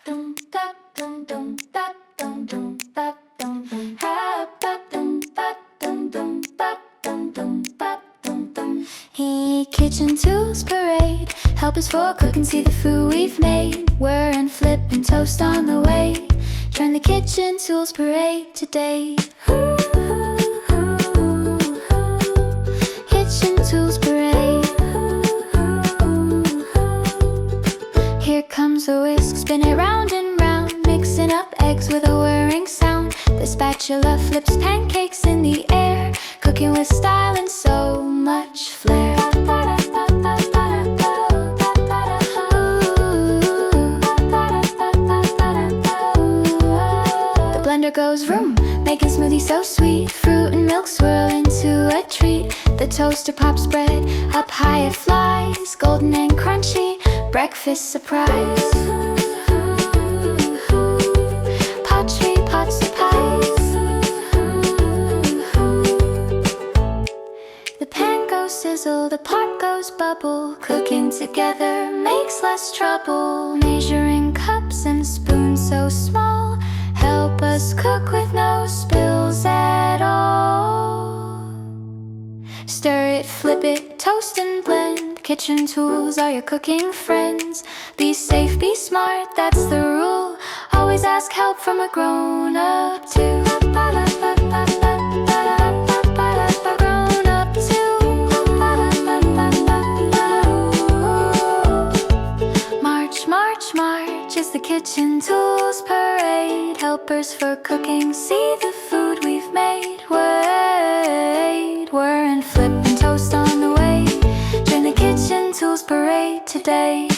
Dum da dum dum da dum dum da dum dum. Ha ba dum ba dum dum ba dum dum ba dum dum. Hey, kitchen tools parade, help us for cooking, see the food we've made. Whir and flip and toast on the way. Join the kitchen tools parade today. Kitchen tools parade. Here comes a whisk, spin it round and round, mixing up eggs with a whirring sound. The spatula flips pancakes in the air, cooking with style and so much flair. The blender goes vroom, making smoothies so sweet. Fruit and milk swirl into a treat. The toaster pops bread, up high it flies, golden and crunchy, breakfast surprise. Pottery pots and pies. The pan goes sizzle, the pot goes bubble. Cooking together makes less trouble. Measuring cups and spoons so small help us cook with no spills at all. Stir it, flip it, toast and blend. Kitchen tools are your cooking friends. Be safe, be smart, that's the rule. Always ask help from a grown-up too. Grown-up too. March, march, march is the kitchen tools parade. Helpers for cooking, see the food we've made. Wait, whir and flip and toast on the way. Join the kitchen tools parade today.